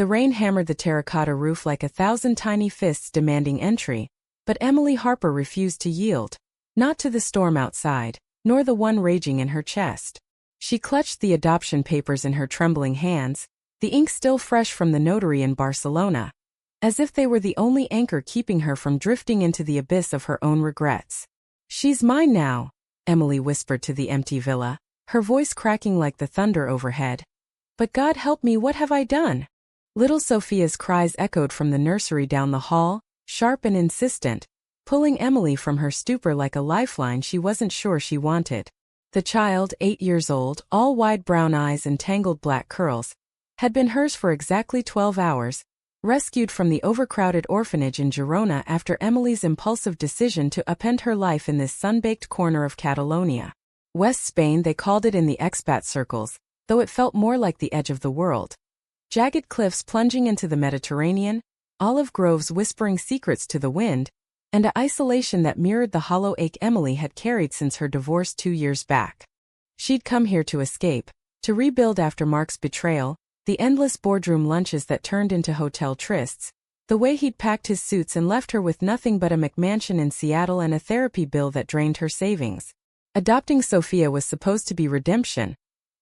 The rain hammered the terracotta roof like 1,000 tiny fists demanding entry, but Emily Harper refused to yield, not to the storm outside, nor the one raging in her chest. She clutched the adoption papers in her trembling hands, the ink still fresh from the notary in Barcelona, as if they were the only anchor keeping her from drifting into the abyss of her own regrets. "She's mine now," Emily whispered to the empty villa, her voice cracking like the thunder overhead. "But God help me, what have I done?" Little Sophia's cries echoed from the nursery down the hall, sharp and insistent, pulling Emily from her stupor like a lifeline she wasn't sure she wanted. The child, 8 years old, all wide brown eyes and tangled black curls, had been hers for exactly 12 hours, rescued from the overcrowded orphanage in Girona after Emily's impulsive decision to upend her life in this sun-baked corner of Catalonia. West Spain, they called it in the expat circles, though it felt more like the edge of the world. Jagged cliffs plunging into the Mediterranean, olive groves whispering secrets to the wind, and an isolation that mirrored the hollow ache Emily had carried since her divorce 2 years back. She'd come here to escape, to rebuild after Mark's betrayal, the endless boardroom lunches that turned into hotel trysts, the way he'd packed his suits and left her with nothing but a McMansion in Seattle and a therapy bill that drained her savings. Adopting Sophia was supposed to be redemption,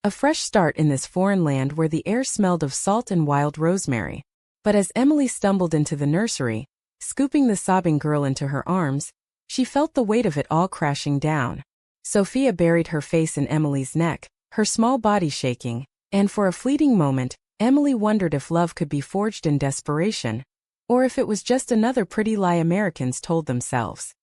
a fresh start in this foreign land where the air smelled of salt and wild rosemary. But as Emily stumbled into the nursery, scooping the sobbing girl into her arms, she felt the weight of it all crashing down. Sophia buried her face in Emily's neck, her small body shaking, and for a fleeting moment, Emily wondered if love could be forged in desperation, or if it was just another pretty lie Americans told themselves.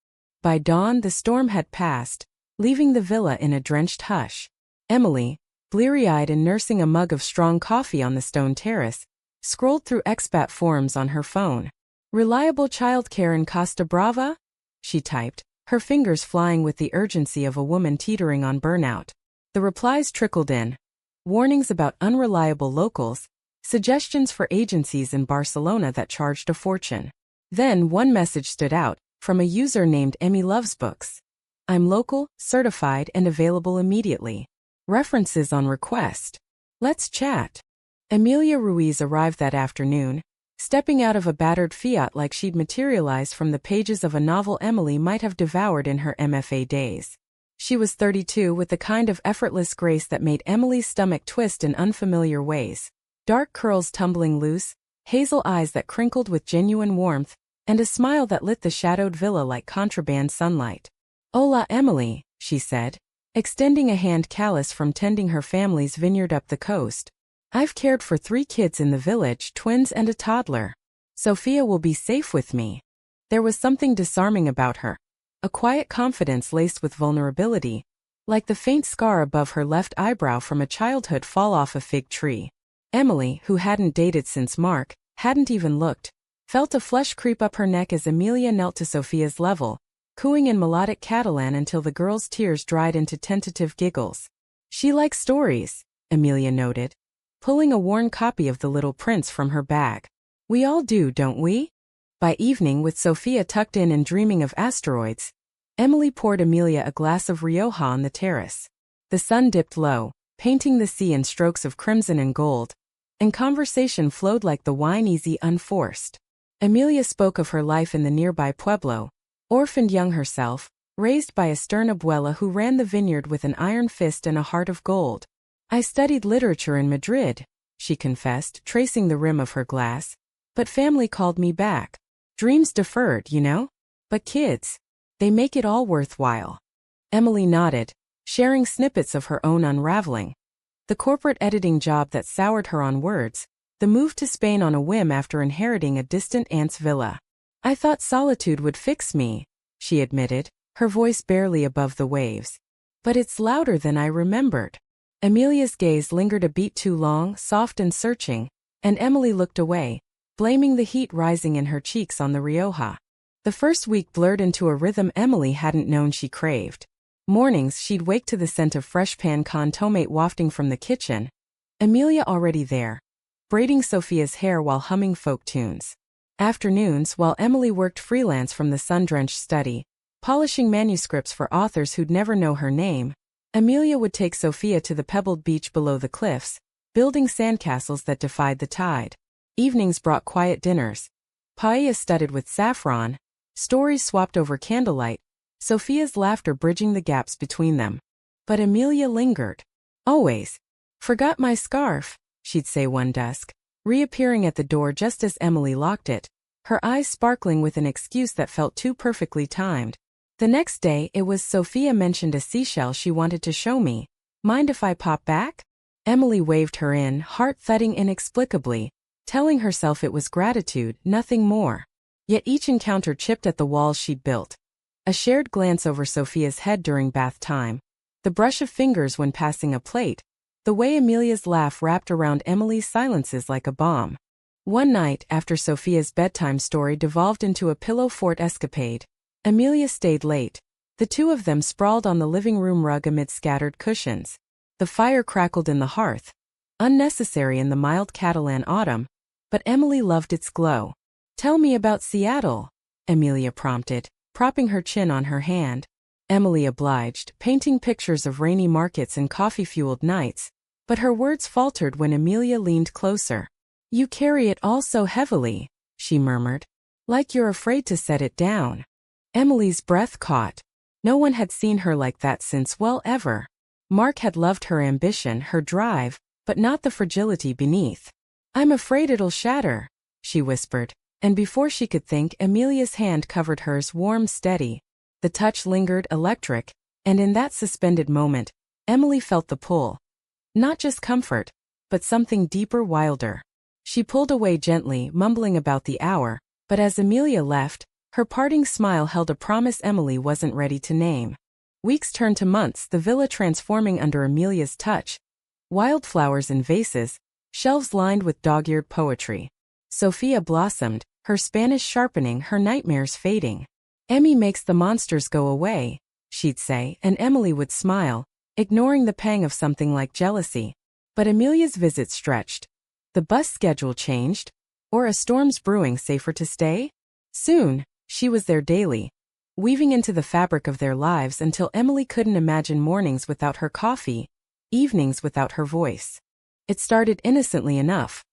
By dawn, the storm had passed, leaving the villa in a drenched hush. Emily, bleary-eyed and nursing a mug of strong coffee on the stone terrace, scrolled through expat forums on her phone. "Reliable childcare in Costa Brava?" she typed, her fingers flying with the urgency of a woman teetering on burnout. The replies trickled in. Warnings about unreliable locals, suggestions for agencies in Barcelona that charged a fortune. Then one message stood out, from a user named Emmy Loves Books. "I'm local, certified, and available immediately. References on request. Let's chat." Emilia Ruiz arrived that afternoon, stepping out of a battered Fiat like she'd materialized from the pages of a novel Emily might have devoured in her MFA days. She was 32 with the kind of effortless grace that made Emily's stomach twist in unfamiliar ways. Dark curls tumbling loose, hazel eyes that crinkled with genuine warmth, and a smile that lit the shadowed villa like contraband sunlight. "Hola, Emily," she said, extending a hand callous from tending her family's vineyard up the coast. "I've cared for 3 kids in the village, twins and a toddler. Sophia will be safe with me." There was something disarming about her, a quiet confidence laced with vulnerability, like the faint scar above her left eyebrow from a childhood fall off a fig tree. Emily, who hadn't dated since Mark, hadn't even looked, felt a flush creep up her neck as Emilia knelt to Sophia's level, cooing in melodic Catalan until the girl's tears dried into tentative giggles. "She likes stories," Emilia noted, pulling a worn copy of The Little Prince from her bag. "We all do, don't we?" By evening, with Sophia tucked in and dreaming of asteroids, Emily poured Emilia a glass of Rioja on the terrace. The sun dipped low, painting the sea in strokes of crimson and gold, and conversation flowed like the wine, easy, unforced. Emilia spoke of her life in the nearby pueblo, orphaned young herself, raised by a stern abuela who ran the vineyard with an iron fist and a heart of gold. "I studied literature in Madrid," she confessed, tracing the rim of her glass, "but family called me back. Dreams deferred, you know? But kids, they make it all worthwhile." Emily nodded, sharing snippets of her own unraveling. The corporate editing job that soured her on words, the move to Spain on a whim after inheriting a distant aunt's villa. "I thought solitude would fix me," she admitted, her voice barely above the waves. "But it's louder than I remembered." Emilia's gaze lingered a beat too long, soft and searching, and Emily looked away, blaming the heat rising in her cheeks on the Rioja. The first week blurred into a rhythm Emily hadn't known she craved. Mornings she'd wake to the scent of fresh pan con tomate wafting from the kitchen, Emilia already there, braiding Sophia's hair while humming folk tunes. Afternoons, while Emily worked freelance from the sun-drenched study, polishing manuscripts for authors who'd never know her name, Emilia would take Sophia to the pebbled beach below the cliffs, building sandcastles that defied the tide. Evenings brought quiet dinners. Paella studded with saffron, stories swapped over candlelight, Sophia's laughter bridging the gaps between them. But Amelia lingered. Always. Forgot my scarf, she'd say one dusk, reappearing at the door just as Emily locked it, her eyes sparkling with an excuse that felt too perfectly timed. The next day it was Sophia mentioned a seashell she wanted to show me. Mind if I pop back? Emily waved her in, heart thudding inexplicably, telling herself it was gratitude, nothing more. Yet each encounter chipped at the walls she'd built. A shared glance over Sophia's head during bath time, the brush of fingers when passing a plate, the way Amelia's laugh wrapped around Emily's silences like a bomb. One night, after Sophia's bedtime story devolved into a pillow fort escapade, Amelia stayed late. The two of them sprawled on the living room rug amid scattered cushions. The fire crackled in the hearth, unnecessary in the mild Catalan autumn, but Emily loved its glow. "Tell me about Seattle," Amelia prompted, propping her chin on her hand. Emily obliged, painting pictures of rainy markets and coffee-fueled nights, but her words faltered when Amelia leaned closer. "You carry it all so heavily," she murmured. "Like you're afraid to set it down." Emily's breath caught. No one had seen her like that since, well, ever. Mark had loved her ambition, her drive, but not the fragility beneath. "I'm afraid it'll shatter," she whispered, and before she could think, Amelia's hand covered hers, warm, steady. The touch lingered, electric, and in that suspended moment, Emily felt the pull. Not just comfort, but something deeper, wilder. She pulled away gently, mumbling about the hour, but as Amelia left, her parting smile held a promise Emily wasn't ready to name. Weeks turned to months, the villa transforming under Amelia's touch. Wildflowers in vases, shelves lined with dog-eared poetry. Sophia blossomed, her Spanish sharpening, her nightmares fading. "Emmy makes the monsters go away," she'd say, and Emily would smile, ignoring the pang of something like jealousy. But Amelia's visit stretched. The bus schedule changed, or a storm's brewing, safer to stay? Soon, she was there daily, weaving into the fabric of their lives until Emily couldn't imagine mornings without her coffee, evenings without her voice. It started innocently enough.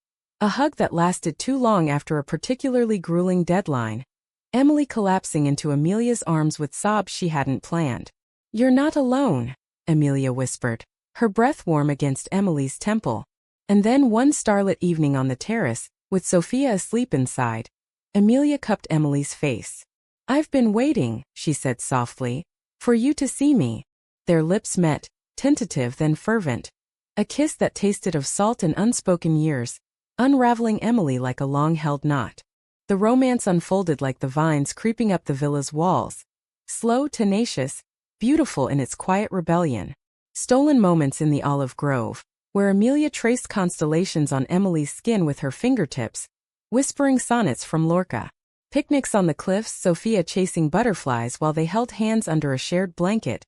A hug that lasted too long after a particularly grueling deadline. Emily collapsing into Amelia's arms with sobs she hadn't planned. "You're not alone," Amelia whispered, her breath warm against Emily's temple. And then one starlit evening on the terrace, with Sophia asleep inside, Amelia cupped Emily's face. "I've been waiting," she said softly, "for you to see me." Their lips met, tentative then fervent. A kiss that tasted of salt and unspoken years, unraveling Emily like a long-held knot. The romance unfolded like the vines creeping up the villa's walls. Slow, tenacious, beautiful in its quiet rebellion. Stolen moments in the olive grove, where Amelia traced constellations on Emily's skin with her fingertips, whispering sonnets from Lorca. Picnics on the cliffs, Sophia chasing butterflies while they held hands under a shared blanket,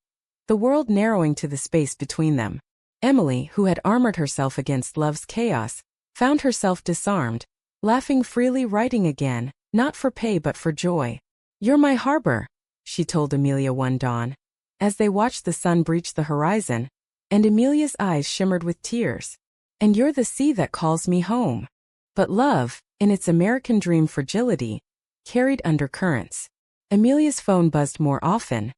the world narrowing to the space between them. Emily, who had armored herself against love's chaos, found herself disarmed, laughing freely, writing again, not for pay but for joy. "You're my harbor," she told Amelia one dawn, as they watched the sun breach the horizon, and Amelia's eyes shimmered with tears. "And you're the sea that calls me home." But love, in its American dream fragility, carried undercurrents. Amelia's phone buzzed more often.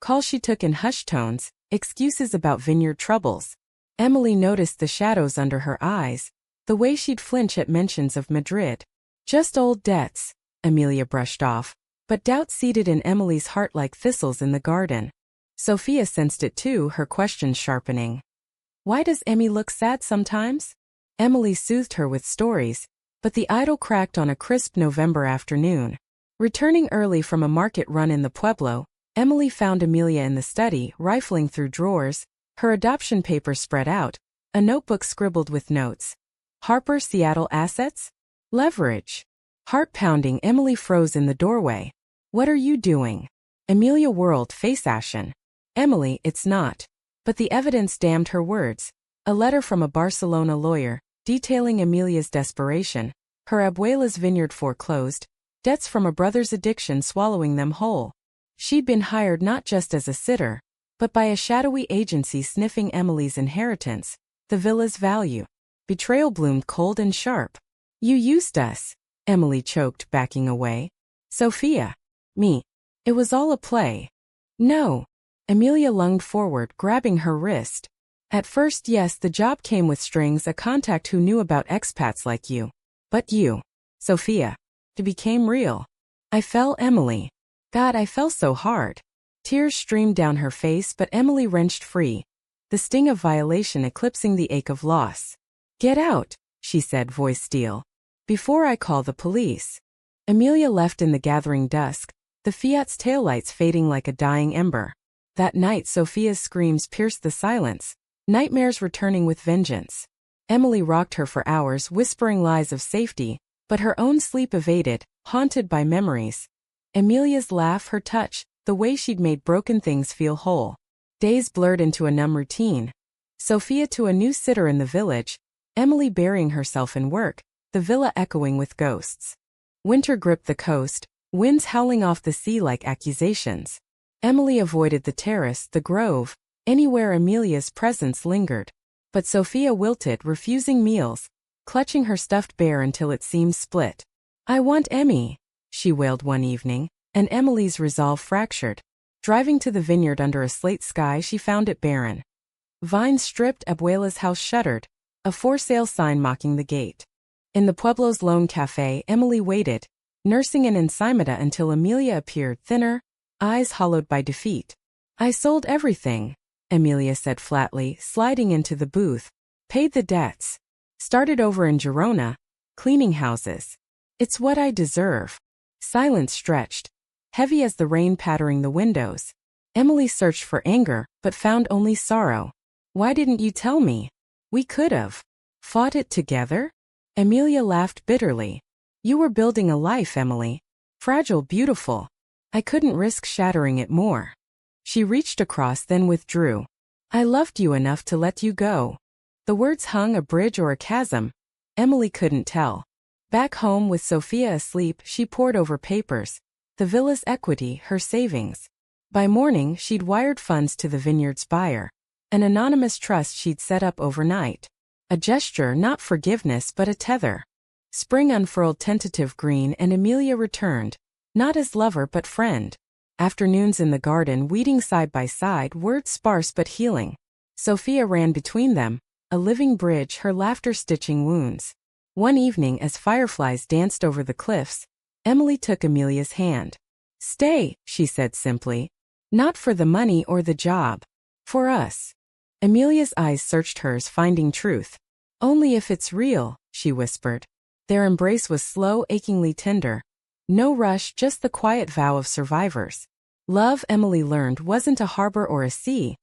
Calls she took in hushed tones, excuses about vineyard troubles. Emily noticed the shadows under her eyes, the way she'd flinch at mentions of Madrid. "Just old debts," Amelia brushed off, but doubt seeded in Emily's heart like thistles in the garden. Sophia sensed it too, her questions sharpening. "Why does Emmy look sad sometimes?" Emily soothed her with stories, but the idol cracked on a crisp November afternoon. Returning early from a market run in the Pueblo, Emily found Amelia in the study, rifling through drawers, her adoption papers spread out, a notebook scribbled with notes. "Harper, Seattle assets? Leverage." Heart pounding, Emily froze in the doorway. "What are you doing?" Amelia whirled, face ashen. "Emily, it's not." But the evidence damned her words. A letter from a Barcelona lawyer, detailing Amelia's desperation, her abuela's vineyard foreclosed, debts from a brother's addiction swallowing them whole. She'd been hired not just as a sitter, but by a shadowy agency sniffing Emily's inheritance, the villa's value. Betrayal bloomed cold and sharp. You used us. Emily choked, backing away. Sophia. Me. It was all a play. No. Amelia lunged forward, grabbing her wrist. At first, yes, the job came with strings, a contact who knew about expats like you. But you, Sophia, it became real. I fell, Emily. God, I fell so hard. Tears streamed down her face, but Emily wrenched free, the sting of violation eclipsing the ache of loss. Get out, she said, voice steel. Before I call the police. Amelia left in the gathering dusk, the Fiat's taillights fading like a dying ember. That night, Sophia's screams pierced the silence, nightmares returning with vengeance. Emily rocked her for hours, whispering lies of safety, but her own sleep evaded, haunted by memories. Amelia's laugh, her touch, the way she'd made broken things feel whole. Days blurred into a numb routine. Sophia to a new sitter in the village, Emily burying herself in work, the villa echoing with ghosts. Winter gripped the coast, winds howling off the sea like accusations. Emily avoided the terrace, the grove, anywhere Amelia's presence lingered. But Sophia wilted, refusing meals, clutching her stuffed bear until it seemed split. I want Emmy, she wailed one evening, and Emily's resolve fractured. Driving to the vineyard under a slate sky, she found it barren. Vines stripped, Abuela's house shuttered, a for sale sign mocking the gate. In the Pueblo's lone cafe, Emily waited, nursing an ensaimada until Amelia appeared, thinner, eyes hollowed by defeat. I sold everything, Amelia said flatly, sliding into the booth. Paid the debts. Started over in Girona, cleaning houses. It's what I deserve. Silence stretched, heavy as the rain pattering the windows. Emily searched for anger, but found only sorrow. Why didn't you tell me? We could've fought it together? Amelia laughed bitterly. You were building a life, Emily. Fragile, beautiful. I couldn't risk shattering it more. She reached across, then withdrew. I loved you enough to let you go. The words hung a bridge or a chasm. Emily couldn't tell. Back home with Sophia asleep, she pored over papers. The villa's equity, her savings. By morning, she'd wired funds to the vineyard's buyer. An anonymous trust she'd set up overnight. A gesture, not forgiveness but a tether. Spring unfurled tentative green and Amelia returned. Not as lover but friend. Afternoons in the garden, weeding side by side, words sparse but healing. Sophia ran between them, a living bridge, her laughter stitching wounds. One evening, as fireflies danced over the cliffs, Emily took Amelia's hand. Stay, she said simply. Not for the money or the job. For us. Amelia's eyes searched hers, finding truth. Only if it's real, she whispered. Their embrace was slow, achingly tender. No rush, just the quiet vow of survivors. Love, Emily learned, wasn't a harbor or a sea,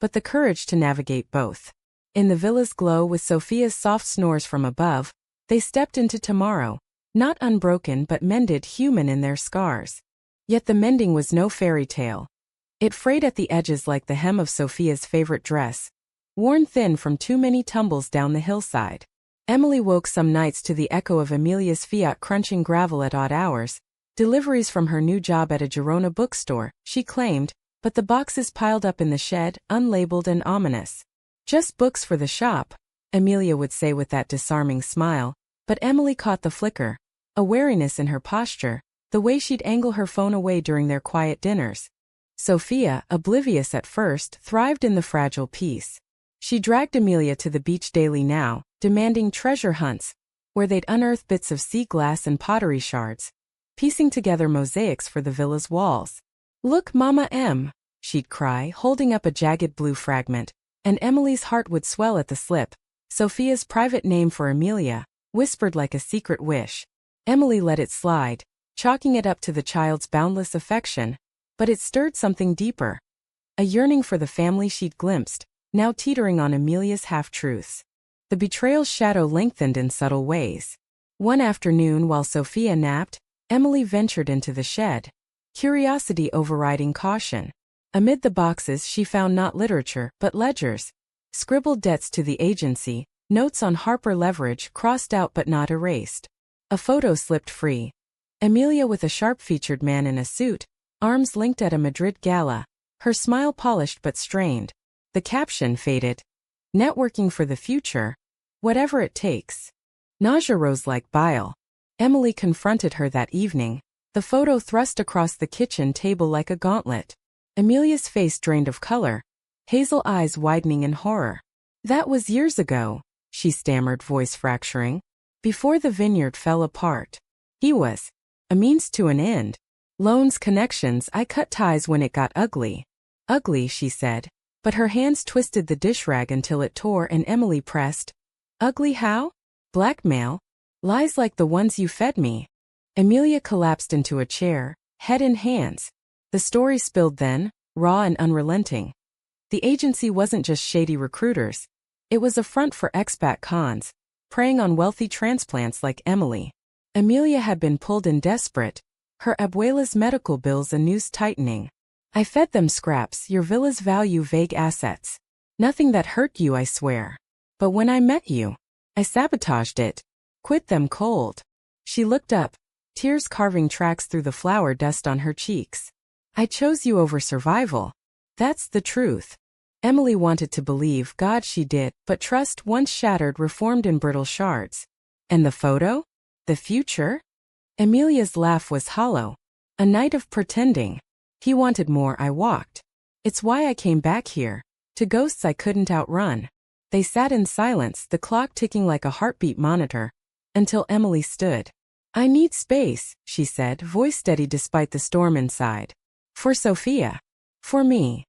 but the courage to navigate both. In the villa's glow, with Sophia's soft snores from above, they stepped into tomorrow, not unbroken but mended, human in their scars. Yet the mending was no fairy tale. It frayed at the edges like the hem of Sophia's favorite dress, worn thin from too many tumbles down the hillside. Emily woke some nights to the echo of Amelia's Fiat crunching gravel at odd hours, deliveries from her new job at a Girona bookstore, she claimed, but the boxes piled up in the shed, unlabeled and ominous. Just books for the shop, Amelia would say with that disarming smile, but Emily caught the flicker, a wariness in her posture, the way she'd angle her phone away during their quiet dinners. Sophia, oblivious at first, thrived in the fragile peace. She dragged Amelia to the beach daily now, demanding treasure hunts, where they'd unearth bits of sea glass and pottery shards, piecing together mosaics for the villa's walls. Look, Mama M, she'd cry, holding up a jagged blue fragment, and Emily's heart would swell at the slip. Sophia's private name for Amelia, whispered like a secret wish. Emily let it slide, chalking it up to the child's boundless affection, but it stirred something deeper. A yearning for the family she'd glimpsed, now teetering on Amelia's half-truths. The betrayal's shadow lengthened in subtle ways. One afternoon, while Sophia napped, Emily ventured into the shed, curiosity overriding caution. Amid the boxes she found not literature but ledgers, scribbled debts to the agency, notes on Harper leverage crossed out but not erased. A photo slipped free. Amelia with a sharp-featured man in a suit, arms linked at a Madrid gala, her smile polished but strained. The caption faded. Networking for the future. Whatever it takes. Nausea rose like bile. Emily confronted her that evening, the photo thrust across the kitchen table like a gauntlet. Amelia's face drained of color, hazel eyes widening in horror. "That was years ago," she stammered, voice fracturing. "Before the vineyard fell apart. He was a means to an end. Loans, connections, I cut ties when it got ugly." "Ugly," she said, but her hands twisted the dish rag until it tore and Emily pressed. "Ugly how? Blackmail? Lies like the ones you fed me." Amelia collapsed into a chair, head in hands. The story spilled then, raw and unrelenting. The agency wasn't just shady recruiters. It was a front for expat cons, preying on wealthy transplants like Emily. Amelia had been pulled in desperate, her abuela's medical bills a noose tightening. "I fed them scraps, your villa's value vague assets. Nothing that hurt you, I swear. But when I met you, I sabotaged it. Quit them cold." She looked up, tears carving tracks through the flour dust on her cheeks. "I chose you over survival. That's the truth." Emily wanted to believe God she did, but trust once shattered reformed in brittle shards. And the photo? The future? Amelia's laugh was hollow. "A night of pretending. He wanted more, I walked. It's why I came back here. To ghosts I couldn't outrun." They sat in silence, the clock ticking like a heartbeat monitor, until Emily stood. "I need space," she said, voice steady despite the storm inside. "For Sophia. For me."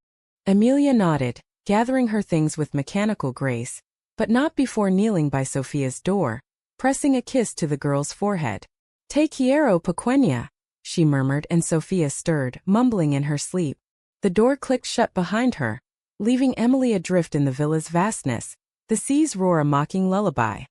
Amelia nodded, gathering her things with mechanical grace, but not before kneeling by Sophia's door, pressing a kiss to the girl's forehead. "Te quiero pequeña," she murmured, and Sophia stirred, mumbling in her sleep. The door clicked shut behind her, leaving Emily adrift in the villa's vastness, the sea's roar a mocking lullaby.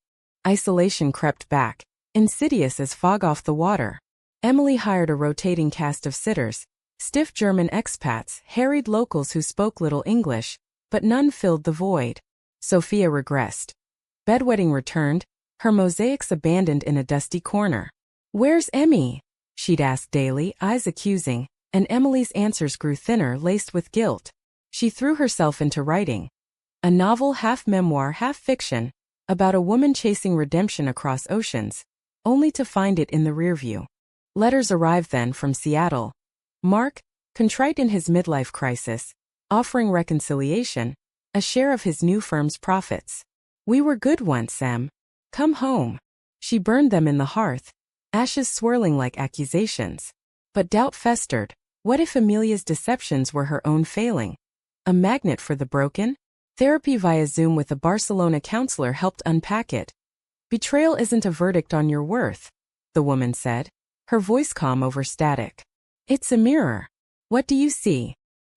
Isolation crept back, insidious as fog off the water. Emily hired a rotating cast of sitters, stiff German expats, harried locals who spoke little English, but none filled the void. Sophia regressed. Bedwetting returned, her mosaics abandoned in a dusty corner. "Where's Emmy?" she'd ask daily, eyes accusing, and Emily's answers grew thinner, laced with guilt. She threw herself into writing. A novel, half memoir, half fiction, about a woman chasing redemption across oceans, only to find it in the rearview. Letters arrived then from Seattle. Mark, contrite in his midlife crisis, offering reconciliation, a share of his new firm's profits. "We were good once, Em. Come home." She burned them in the hearth, ashes swirling like accusations. But doubt festered. What if Amelia's deceptions were her own failing? A magnet for the broken? Therapy via Zoom with a Barcelona counselor helped unpack it. "Betrayal isn't a verdict on your worth," the woman said, her voice calm over static. "It's a mirror. What do you see?"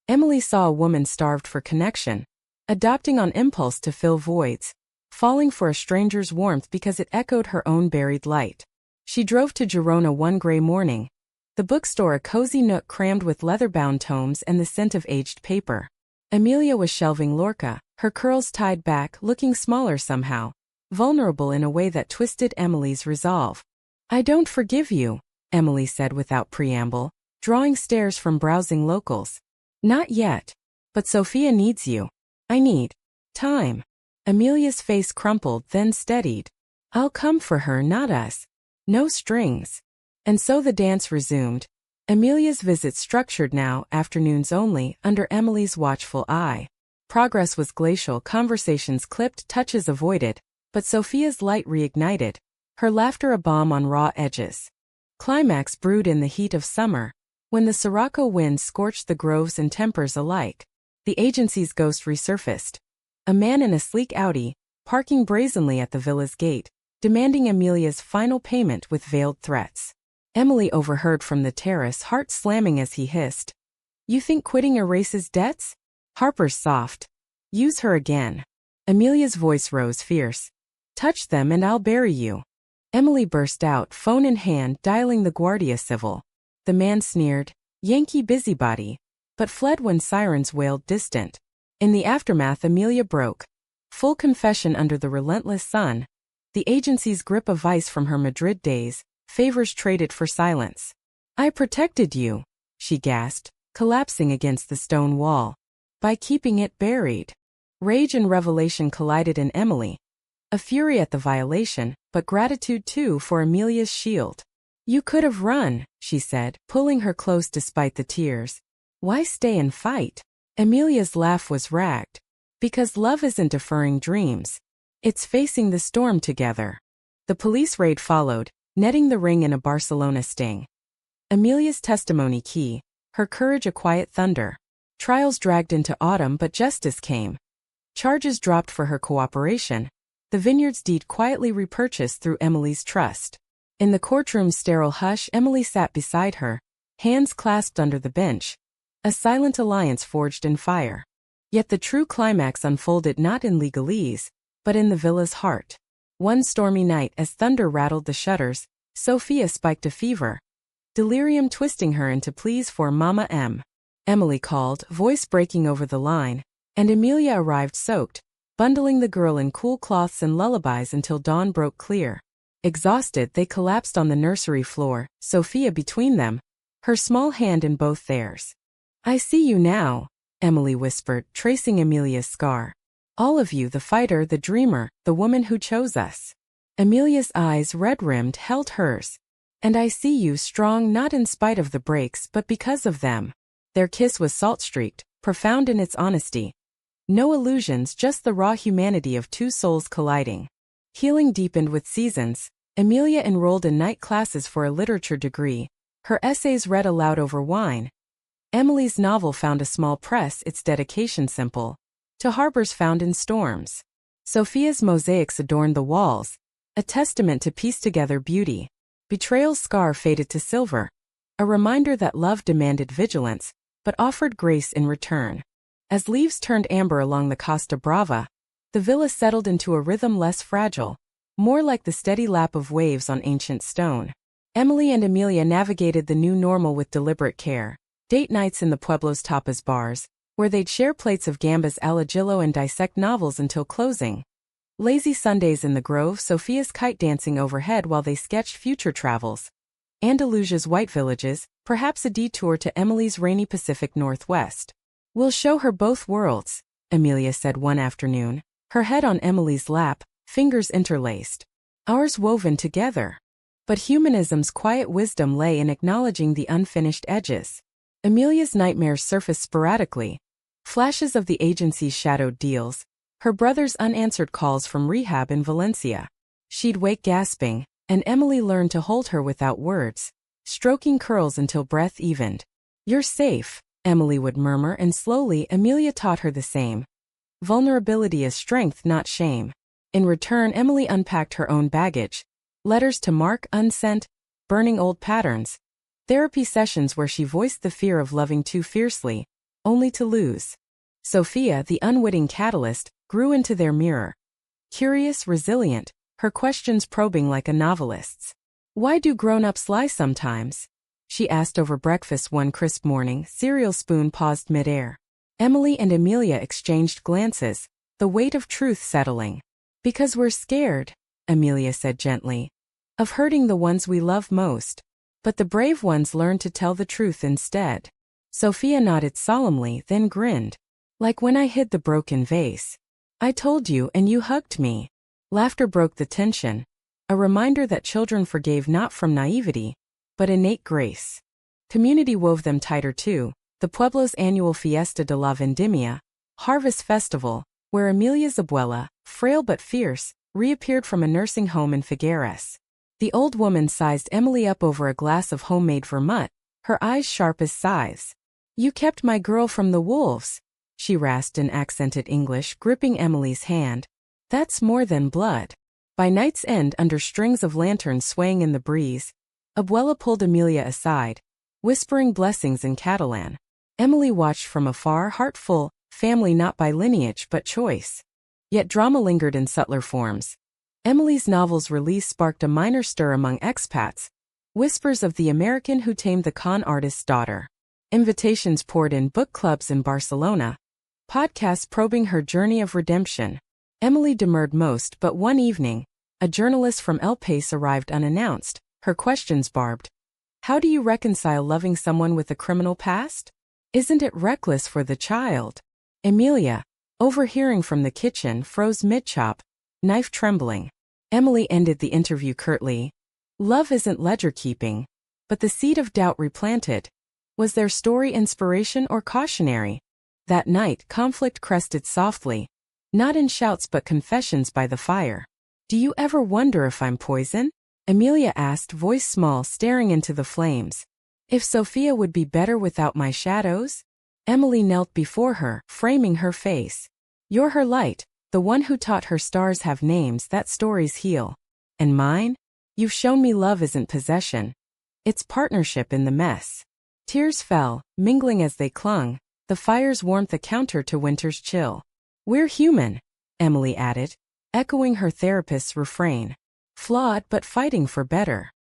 Emily saw a woman starved for connection, adopting on impulse to fill voids, falling for a stranger's warmth because it echoed her own buried light. She drove to Girona one gray morning, the bookstore a cozy nook crammed with leather-bound tomes and the scent of aged paper. Amelia was shelving Lorca, her curls tied back, looking smaller somehow, vulnerable in a way that twisted Emily's resolve. "I don't forgive you," Emily said without preamble, drawing stares from browsing locals. "Not yet. But Sophia needs you. I need time." Amelia's face crumpled, then steadied. "I'll come for her, not us. No strings." And so the dance resumed. Amelia's visit structured now, afternoons only, under Emily's watchful eye. Progress was glacial, conversations clipped, touches avoided, but Sophia's light reignited, her laughter a balm on raw edges. Climax brewed in the heat of summer, when the Sirocco wind scorched the groves and tempers alike. The agency's ghost resurfaced. A man in a sleek Audi, parking brazenly at the villa's gate, demanding Amelia's final payment with veiled threats. Emily overheard from the terrace, heart slamming as he hissed, "You think quitting erases debts? Harper's soft. Use her again." Amelia's voice rose fierce. "Touch them and I'll bury you." Emily burst out, phone in hand, dialing the Guardia Civil. The man sneered, "Yankee busybody," but fled when sirens wailed distant. In the aftermath, Amelia broke. Full confession under the relentless sun. The agency's grip of ice from her Madrid days, favors traded for silence. "I protected you," she gasped, collapsing against the stone wall. "By keeping it buried." Rage and revelation collided in Emily. A fury at the violation, but gratitude too for Amelia's shield. "You could have run," she said, pulling her close despite the tears. "Why stay and fight?" Amelia's laugh was ragged. "Because love isn't deferring dreams. It's facing the storm together." The police raid followed, netting the ring in a Barcelona sting. Amelia's testimony key, her courage a quiet thunder. Trials dragged into autumn, but justice came. Charges dropped for her cooperation. The vineyard's deed quietly repurchased through Emily's trust. In the courtroom's sterile hush, Emily sat beside her, hands clasped under the bench. A silent alliance forged in fire. Yet the true climax unfolded not in legalese, but in the villa's heart. One stormy night, as thunder rattled the shutters, Sophia spiked a fever, delirium twisting her into pleas for Mama M. Emily called, voice breaking over the line, and Amelia arrived soaked, bundling the girl in cool cloths and lullabies until dawn broke clear. Exhausted, they collapsed on the nursery floor, Sophia between them, her small hand in both theirs. "I see you now," Emily whispered, tracing Amelia's scar. "All of you, the fighter, the dreamer, the woman who chose us." Amelia's eyes, red-rimmed, held hers. "And I see you strong not in spite of the breaks but because of them." Their kiss was salt-streaked, profound in its honesty. No illusions, just the raw humanity of two souls colliding. Healing deepened with seasons. Amelia enrolled in night classes for a literature degree, her essays read aloud over wine. Emily's novel found a small press, its dedication simple. To harbors found in storms. Sophia's mosaics adorned the walls, a testament to piece together beauty. Betrayal's scar faded to silver, a reminder that love demanded vigilance, but offered grace in return. As leaves turned amber along the Costa Brava, the villa settled into a rhythm less fragile, more like the steady lap of waves on ancient stone. Emily and Amelia navigated the new normal with deliberate care. Date nights in the Pueblo's tapas bars, where they'd share plates of gambas al ajillo and dissect novels until closing. Lazy Sundays in the Grove, Sophia's kite dancing overhead while they sketched future travels. Andalusia's white villages, perhaps a detour to Emily's rainy Pacific Northwest. "We'll show her both worlds," Amelia said one afternoon, her head on Emily's lap, fingers interlaced. "Ours woven together." But humanism's quiet wisdom lay in acknowledging the unfinished edges. Amelia's nightmares surfaced sporadically. Flashes of the agency's shadowed deals, her brother's unanswered calls from rehab in Valencia. She'd wake gasping, and Emily learned to hold her without words, stroking curls until breath evened. "You're safe," Emily would murmur, and slowly Amelia taught her the same. Vulnerability is strength, not shame. In return, Emily unpacked her own baggage. Letters to Mark unsent, burning old patterns. Therapy sessions where she voiced the fear of loving too fiercely, only to lose. Sophia, the unwitting catalyst, grew into their mirror. Curious, resilient, her questions probing like a novelist's. "Why do grown-ups lie sometimes?" she asked over breakfast one crisp morning, cereal spoon paused midair. Emily and Amelia exchanged glances, the weight of truth settling. "Because we're scared," Amelia said gently, "of hurting the ones we love most. But the brave ones learn to tell the truth instead." Sophia nodded solemnly, then grinned. "Like when I hid the broken vase. I told you and you hugged me." Laughter broke the tension, a reminder that children forgave not from naivety, but innate grace. Community wove them tighter too. The Pueblo's annual Fiesta de la Vendimia, harvest festival, where Amelia's abuela, frail but fierce, reappeared from a nursing home in Figueres. The old woman sized Emily up over a glass of homemade vermouth, her eyes sharp as scythes. "You kept my girl from the wolves," she rasped in accented English, gripping Emily's hand. "That's more than blood." By night's end, under strings of lanterns swaying in the breeze, Abuela pulled Amelia aside, whispering blessings in Catalan. Emily watched from afar, heart full, family not by lineage but choice. Yet drama lingered in subtler forms. Emily's novel's release sparked a minor stir among expats, whispers of the American who tamed the con artist's daughter. Invitations poured in, book clubs in Barcelona, podcasts probing her journey of redemption. Emily demurred most, but one evening, a journalist from El País arrived unannounced, her questions barbed. "How do you reconcile loving someone with a criminal past? Isn't it reckless for the child?" Amelia, overhearing from the kitchen, froze mid-chop, knife trembling. Emily ended the interview curtly. Love isn't ledger-keeping, but the seed of doubt replanted. Was their story inspiration or cautionary? That night, conflict crested softly. Not in shouts but confessions by the fire. "Do you ever wonder if I'm poison?" Amelia asked, voice small, staring into the flames. "If Sophia would be better without my shadows?" Emily knelt before her, framing her face. "You're her light, the one who taught her stars have names that stories heal. And mine? You've shown me love isn't possession. It's partnership in the mess." Tears fell, mingling as they clung, the fire's warmth a counter to winter's chill. "We're human," Emily added, echoing her therapist's refrain. "Flawed but fighting for better."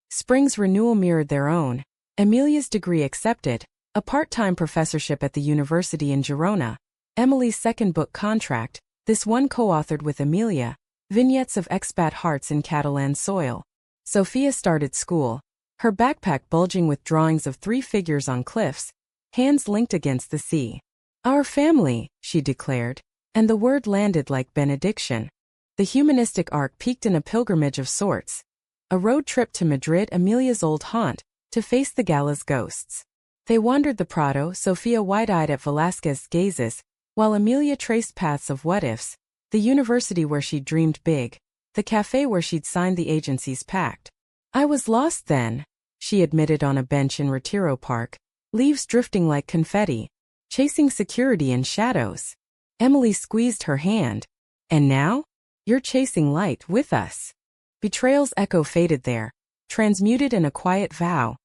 Spring's renewal mirrored their own. Amelia's degree accepted, a part-time professorship at the university in Girona. Emily's second book contract, this one co-authored with Amelia, Vignettes of Expat Hearts in Catalan Soil. Sophia started school, her backpack bulging with drawings of 3 figures on cliffs, hands linked against the sea. "Our family," she declared, and the word landed like benediction. The humanistic arc peaked in a pilgrimage of sorts. A road trip to Madrid, Amelia's old haunt, to face the gala's ghosts. They wandered the Prado, Sophia wide-eyed at Velázquez's gazes, while Amelia traced paths of what-ifs, the university where she'd dreamed big, the cafe where she'd signed the agency's pact. "I was lost then," she admitted on a bench in Retiro Park, leaves drifting like confetti, chasing security in shadows. Emily squeezed her hand. "And now? You're chasing light with us." Betrayal's echo faded there, transmuted in a quiet vow.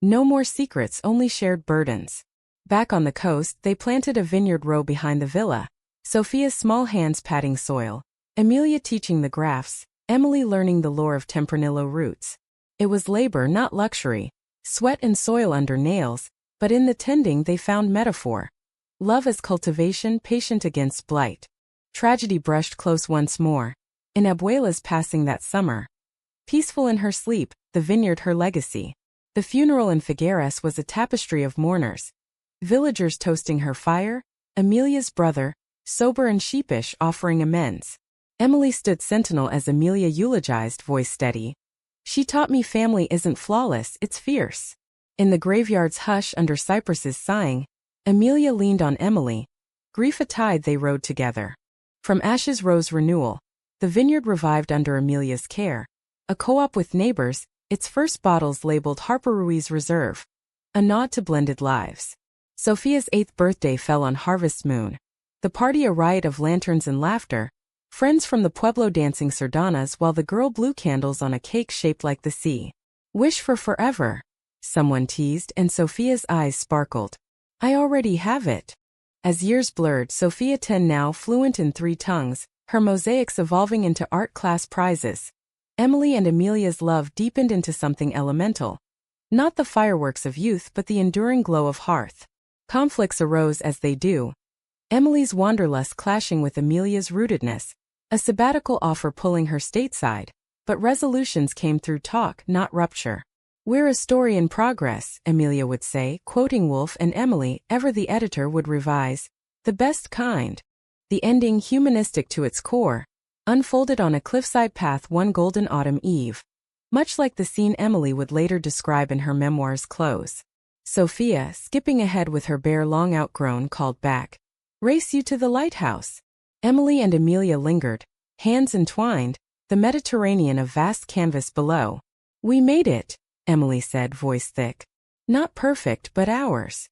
No more secrets, only shared burdens. Back on the coast, they planted a vineyard row behind the villa, Sophia's small hands patting soil, Amelia teaching the grafts, Emily learning the lore of Tempranillo roots. It was labor, not luxury, sweat and soil under nails, but in the tending they found metaphor. Love as cultivation, patient against blight. Tragedy brushed close once more. In Abuela's passing that summer. Peaceful in her sleep, the vineyard her legacy. The funeral in Figueres was a tapestry of mourners. Villagers toasting her fire, Amelia's brother, sober and sheepish, offering amends. Emily stood sentinel as Amelia eulogized, voice steady. "She taught me family isn't flawless, it's fierce." In the graveyard's hush under cypresses sighing, Amelia leaned on Emily. Grief a tide they rode together. From ashes rose renewal. The vineyard revived under Amelia's care. A co-op with neighbors, its first bottles labeled Harper Ruiz Reserve. A nod to blended lives. Sophia's 8th birthday fell on harvest moon. The party a riot of lanterns and laughter. Friends from the Pueblo dancing sardanas while the girl blew candles on a cake shaped like the sea. "Wish for forever," someone teased, and Sophia's eyes sparkled. "I already have it." As years blurred, Sophia 10 now fluent in 3 tongues, her mosaics evolving into art class prizes. Emily and Amelia's love deepened into something elemental. Not the fireworks of youth but the enduring glow of hearth. Conflicts arose as they do. Emily's wanderlust clashing with Amelia's rootedness. A sabbatical offer pulling her stateside. But resolutions came through talk, not rupture. "We're a story in progress," Amelia would say, quoting Woolf, and Emily, ever the editor, would revise. "The best kind." The ending, humanistic to its core, unfolded on a cliffside path one golden autumn eve. Much like the scene Emily would later describe in her memoir's close. Sophia, skipping ahead with her bear long outgrown, called back. "Race you to the lighthouse." Emily and Amelia lingered, hands entwined, the Mediterranean a vast canvas below. "We made it," Emily said, voice thick. "Not perfect but ours."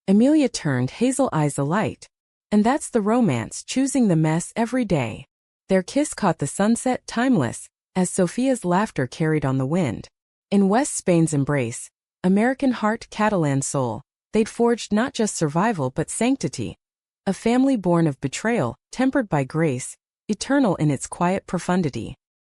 Amelia turned, hazel eyes alight. "And that's the romance, choosing the mess every day." Their kiss caught the sunset, timeless, as Sophia's laughter carried on the wind. In West Spain's embrace, American heart, Catalan soul, they'd forged not just survival but sanctity. A family born of betrayal, tempered by grace, eternal in its quiet profundity.